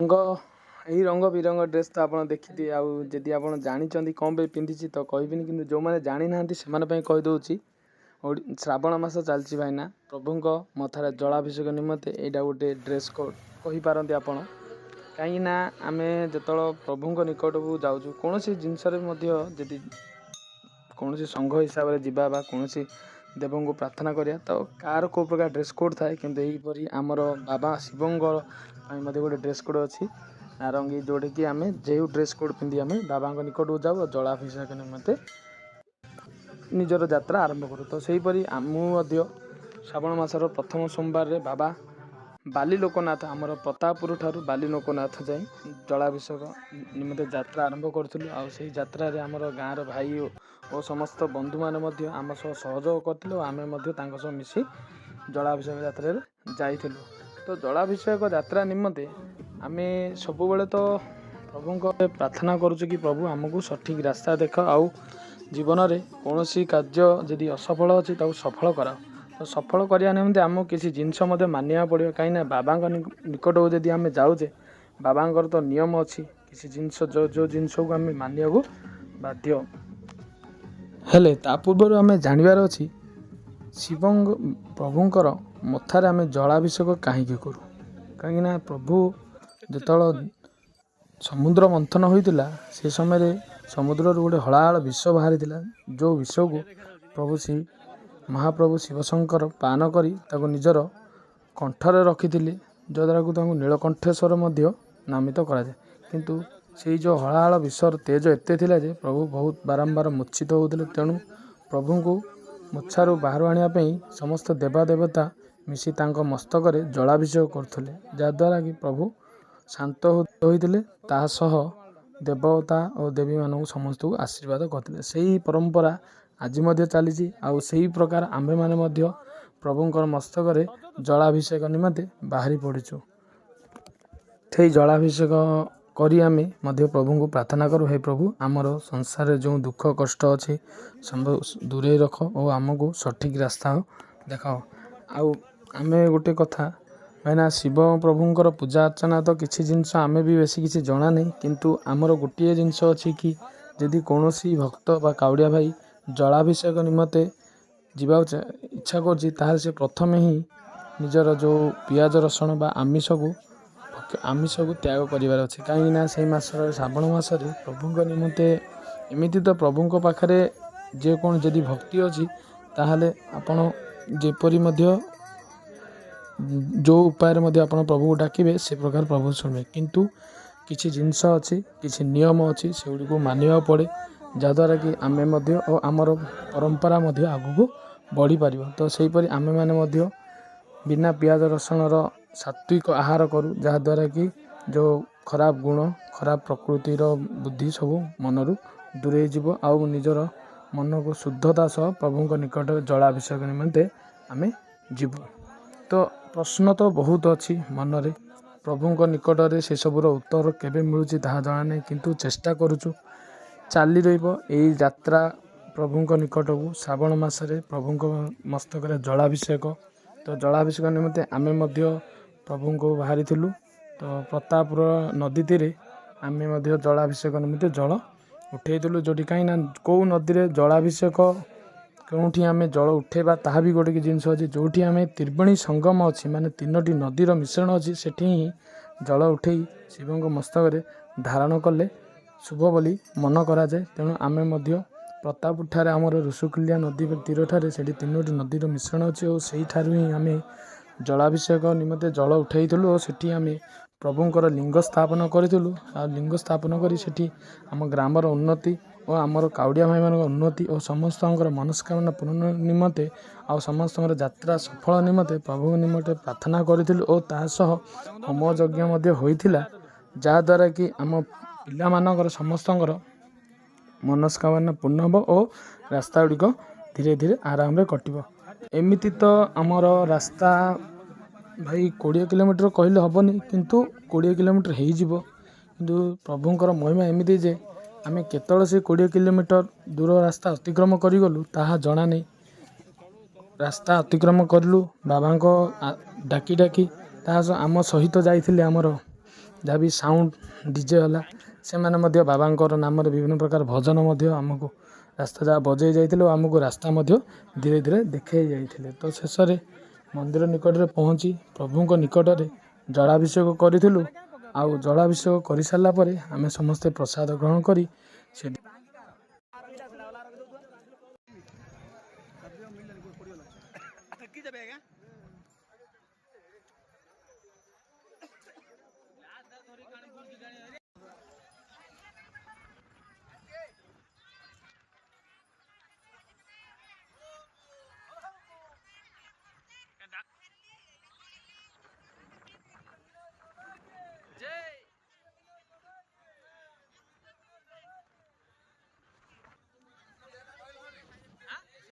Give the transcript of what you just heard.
रंग यही रंग बिरंग ड्रेस तो आप देखी आदि आप जानते कौन पे पिंधि तो कहबिनी कि जो मैंने जानी ना से कहीदे श्रावण मास चलती भाईना प्रभु मथार जलाभिषेक निमंते यहाँ गोटे ड्रेस कोड कहींपारती आप कहीं आम जो प्रभु निकट को जाऊँ कौन जिनस कौन संघ हिसाब से जावा कौन देव को प्रार्थना करिया तो कार को प्रकार ड्रेस कोड थाए कि यहीपरि आमर बाबा शिवंर गोटे ड्रेस कोड अच्छी नारंगी जोड़े कि आम जो ड्रेस कोड पिंधि आम बाबा निकट को जाऊ जलाभिषेक निमंते निजर यात्रा आरंभ करूँ तो सहीपरि मुझे श्रावण मासर प्रथम सोमवार रे बाबा बाली लोकनाथ आमर प्रतापपुर ठारू बाली लोकनाथ जाई जलाभिषेक निमंते यात्रा आरंभ करूँ आई यात्रा आमर गाँव भाई और समस्त बंधु मैंने आम सह सहयोग करते आम मिसी जलाभिषेक यात्रा जाइलु तो जलाभिषेक यात्रा निमंते आम सब तो प्रभु को प्रार्थना करुँ कि प्रभु आमको सठिक रास्ता देख आउ जीवन में कौन कार्य जदि असफल अच्छी सफल कराओ तो सफल करने निमंते आमको किसी जिनस मानिया पड़ो कहीं बाबा निकट को जदि आम जाऊे बाबा तो नियम अच्छी किसी जिनस जो जिनस को आम मानिया बाध्य हेले ता पूर्व आम जानवर अच्छी शिव प्रभुंर मथार आम जलाभिषेक कहीं करूँ कहीं प्रभु जो समुद्र मंथन होता से समय समुद्र गोटे हलाहल विष बाहरी जो विष को प्रभु श्री महाप्रभु शिवशंकर पान कर निजर कंठरे रखी जद्वारा को नीलकंठेश्वर नामित कराए किंतु से जो हलाहल विषर तेज एते थिला जे प्रभु बहुत बारंबार मूर्छित होते तेणु प्रभु को मूर्छारू बाहर आने समस्त देवदेवता मिसी तांको मस्तक जलाभिषेक करथुले जद्वारा कि प्रभु शांत होते तासह देवता और देवी मानक समस्त को आशीर्वाद करते से ही परंपरा आज चली आई प्रकार आम्भे मैंने प्रभुंर मस्तक जलाभिषेक निमंते बाहरी पड़ीचु से जलाभिषेक करी आमे मध्य प्रभु को प्रार्थना करूँ हे प्रभु आमर संसार जो दुख कष्ट अच्छी सब दूरे रख और आमको सठिक रास्ता देखाओ आउ आमे गोटे कथा भाईना शिव प्रभुंर पूजा अर्चना तो किसी जिनस आम भी बेसी किसी जना नहीं किंतु आमर गोटे जिनस अच्छी कि यदि कौन भक्त बा काउड़िया भाई जलाभिषेक निमंते जीवा इच्छा कर से प्रथम ही निजर जो पियाज रसुण बा आमिष को त्याग करिवार अच्छे कहीं से मासर श्रावण मासरे प्रभु निमंते एमती तो प्रभु पाखे जे कौन जदि भक्ति अच्छी ताहले आपण जेपरी जो उपाय आपण प्रभु को डाकिबे से प्रकार प्रभु शुणवे किंतु किसी जिनस अच्छी किसी नियम अच्छी से को मानिया पड़े जद्वारा कि आमे और आमर परंपरा आगू बढ़ी पार तो सहीपरि आमे मैंने बिना पियाज रसुणर सात्विक आहार करूँ जहाद्वारा कि जो खराब गुण खराब प्रकृतिर बुद्धि सब मनरू दूरे जीव आउ निजर मन को शुद्धता सह प्रभु निकट जलाभिषेक निमंते आमे जीवु तो प्रश्न तो बहुत अच्छी मनरे प्रभु निकट में से सबूर उत्तर केबे मिलूची ताहा जना नहीं किंतु चेष्टा करुचु चाली रही यात्रा प्रभु निकट को श्रावण मासरे प्रभु मस्तक जलाभिषेक तो जलाभिषेक निमंते आमे प्रभु को बाहरी थिलु तो प्रतापपुर नदी तीरे आमे जलाभिषेक निमंते जल उठेलु जोटी कहीं कौ नदी में जलाभिषेक कौटी आम जल उठेबा ताहा भी गोटे जिनस अच्छी जो आम त्रिवेणी संगम अच्छी माने तीनोटी नदीर मिश्रण अच्छी सेठी ही जल उठे शिव मस्तक धारण कले शुभ बोली मन कराए तेणु आमे प्रतापपुर ठारे आमर ऋषुकुल्या नदी तीर ठारे से तीनोटी नदीर मिश्रण अच्छी और से ही आम जलाभिषेक निमंते जल उठेलु और सेठी आम प्रभुंर लिंग स्थापन करूँ आ लिंग स्थापन कर आम ग्रामर उन्नति और आमर काउड़िया भाई मान उन्नति और समस्त मनस्कामना पूर्ण निमंते आ समस्त यात्रा सफल निमंते प्रभु निमंते प्रार्थना करूँ और तासह होम यज्ञ होता जहाद्वारा कि आम पिला समस्त मनस्कामना पूर्ण हो और रास्ता गुड़िक धीरे धीरे आराम रे कटिबो एमिति तो आमर रास्ता भाई 20 किलोमीटर कहले हेनी किंतु 20 किलोमीटर हो किंतु प्रभुंर महिमा एमती जे आमे केतल से 20 किलोमीटर दूर रास्ता अतिक्रम करिगलु ताहा जना नहीं रास्ता अतिक्रम कलु बाबा को डाकी डाकी आम सहित जाइथिले आमर ଯାହା ବି ସାଉଣ୍ଡ ଡିଜେ ହେଲା ସେମାନେ ମଧ୍ୟ ବାବାଙ୍କର ନାମରେ ବିଭିନ୍ନ ପ୍ରକାର ଭଜନ ମଧ୍ୟ ଆମକୁ ରାସ୍ତା ଯାକ ବଜେଇ ଯାଇଥିଲେ ଓ ଆମକୁ ରାସ୍ତା ମଧ୍ୟ ଧୀରେ ଧୀରେ ଦେଖେଇ ଯାଇଥିଲେ। ତ ଶେଷରେ ମନ୍ଦିର ନିକଟରେ ପହଞ୍ଚି ପ୍ରଭୁଙ୍କ ନିକଟରେ ଜଳାଭିଷେକ କରିଥିଲୁ। ଆଉ ଜଳାଭିଷେକ କରିସାରିଲା ପରେ ଆମେ ସମସ୍ତେ ପ୍ରସାଦ ଗ୍ରହଣ କରି ସେ